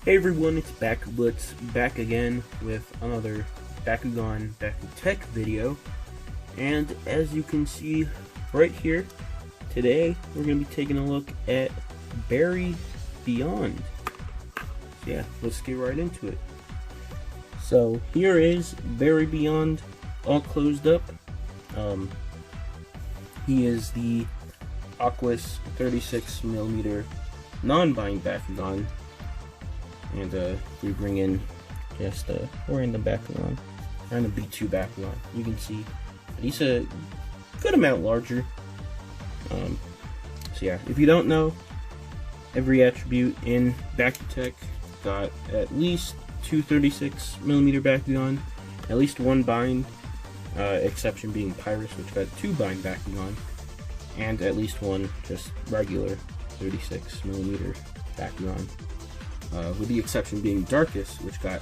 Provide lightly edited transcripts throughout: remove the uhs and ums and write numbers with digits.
Hey everyone, it's Bakutech back again with another Bakugan Bakutech video. And as you can see right here, today we're going to be taking a look at Barri Beyond. So yeah, let's get right into it. So here is Barri Beyond all closed up. He is the Aquas 36mm non-bind Bakugan. And we bring in just a random Bakugan, random B2 Bakugan. You can see he's a good amount larger. So yeah, if you don't know, every attribute in Bakutech got at least two 36mm Bakugan, at least one bind, exception being Pyrus, which got two bind Bakugan, and at least one just regular 36mm Bakugan. With the exception being Darkest, which got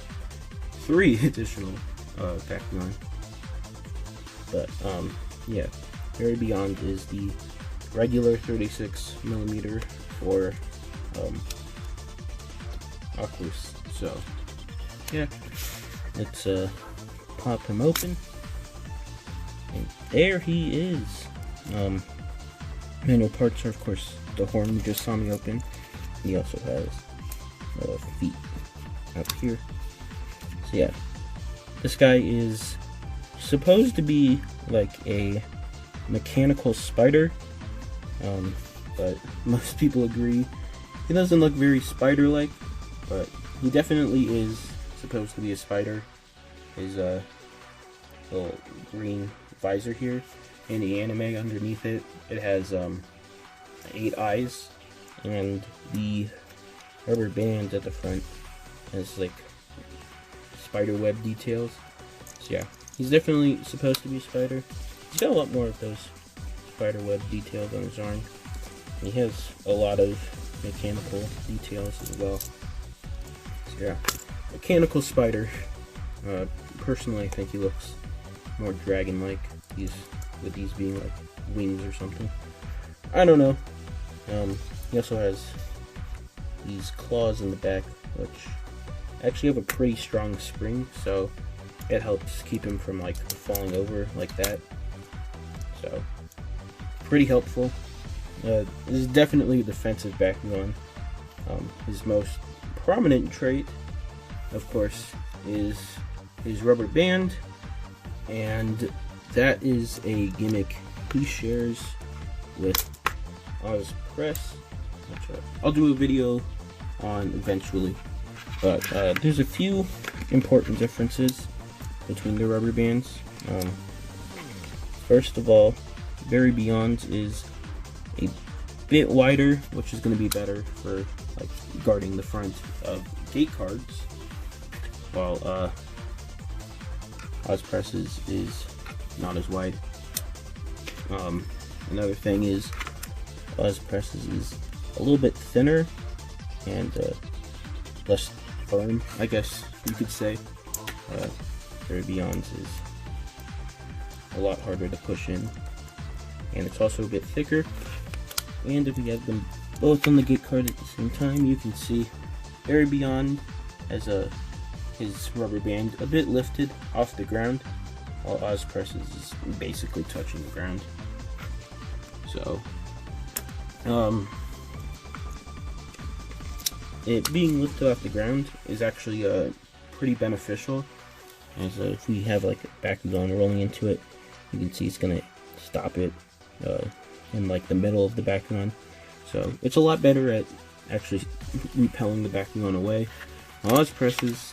3 additional Bakugan. But yeah, Barri Beyond is the regular 36mm for Aquas. So yeah, let's pop him open, and there he is. Manual parts are of course the horn you just saw me open. He also has feet up here. So yeah, this guy is supposed to be like a mechanical spider, but most people agree he doesn't look very spider-like, but he definitely is supposed to be a spider. His little green visor here, and the anime underneath it, it has 8 eyes, and the rubber band at the front has like spider web details. So yeah, he's definitely supposed to be a spider. He's got a lot more of those spider web details on his arm. And he has a lot of mechanical details as well. So yeah, mechanical spider. Personally, I think he looks more dragon-like. With these being like wings or something. I don't know. He also has these claws in the back, which actually have a pretty strong spring, so it helps keep him from like falling over like that. So pretty helpful. This is definitely a defensive Bakugan. His most prominent trait, of course, is his rubber band, and that is a gimmick he shares with Ozpress, which I'll do a video on eventually. But there's a few important differences between the rubber bands. First of all, Barri Beyond is a bit wider, which is going to be better for like guarding the front of gate cards, while Ozpress's is not as wide. Another thing is Ozpress's is a little bit thinner and less firm, I guess you could say. Barri Beyond's is a lot harder to push in, and it's also a bit thicker. And if we have them both on the gate card at the same time, you can see Barri Beyond has his rubber band a bit lifted off the ground, while Ozpress's is basically touching the ground. So it being lifted off the ground is actually pretty beneficial, as if we have like a Bakugan rolling into it, you can see it's gonna stop it in like the middle of the Bakugan. So it's a lot better at actually repelling the Bakugan away. Ozpress's,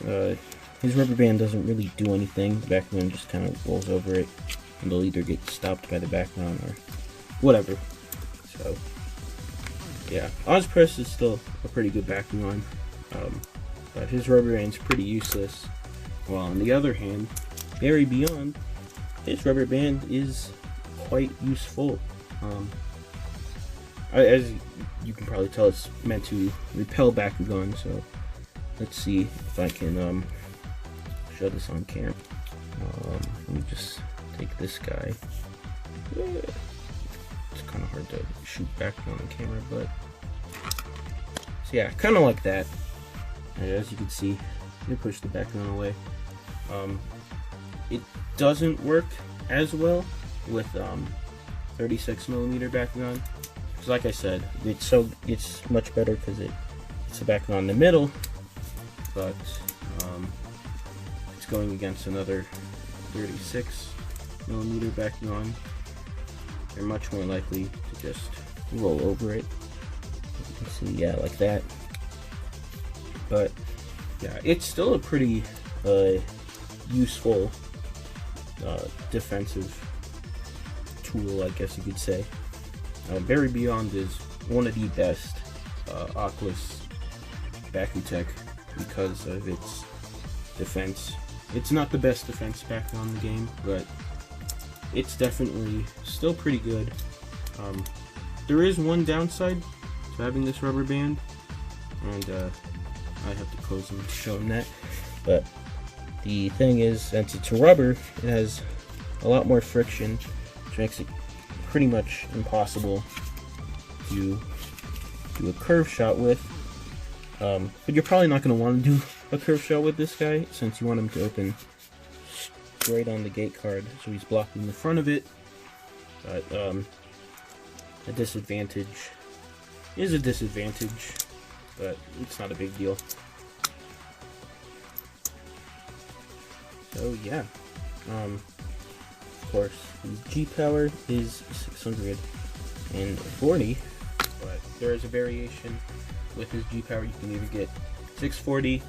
his rubber band doesn't really do anything. The Bakugan just kind of rolls over it, and they'll either get stopped by the Bakugan or whatever. So yeah, Ozpress is still a pretty good Bakugan, but his rubber band's pretty useless. While on the other hand, Barri Beyond, his rubber band is quite useful. As you can probably tell, it's meant to repel Bakugan, so let's see if I can show this on camera. Let me just take this guy. It's kind of hard to shoot back on the camera, but so yeah, kind of like that. as you can see, you push the Bakugan away. It doesn't work as well with 36mm Bakugan, because like I said, it's much better because it's a Bakugan in the middle, but it's going against another 36mm Bakugan. They're much more likely to just roll over it. You can see, yeah, like that. But yeah, it's still a pretty useful defensive tool, I guess you could say. Barri Beyond is one of the best Oculus Bakutech because of its defense. It's not the best defense Bakugan in the game, but it's definitely still pretty good. There is one downside to having this rubber band, and I have to close them to show them that. But the thing is, since it's rubber, it has a lot more friction, which makes it pretty much impossible to do a curve shot with. But you're probably not going to want to do a curve shot with this guy, since you want him to open straight on the gate card, so he's blocking the front of it. But a disadvantage is a disadvantage, but it's not a big deal. So yeah, of course, his G power is 640, but there is a variation with his G power. You can either get 640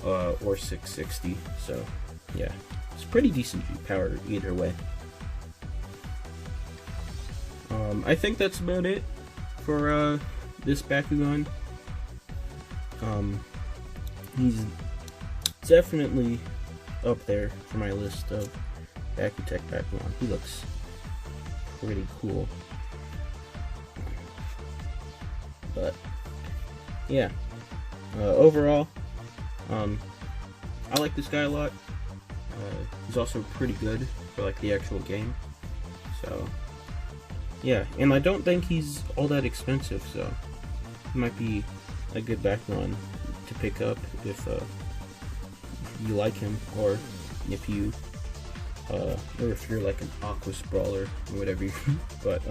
or 660. So yeah, it's pretty decent G power either way. I think that's about it for this Bakugan. He's definitely up there for my list of Bakutech Bakugan. He looks pretty cool. But yeah, overall, I like this guy a lot. He's also pretty good for like the actual game. So yeah, and I don't think he's all that expensive, so he might be a good Bakugan to pick up if you like him, or if you or if you're like an Aquas brawler or whatever. But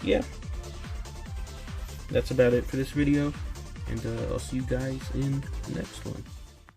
yeah, that's about it for this video, and I'll see you guys in the next one.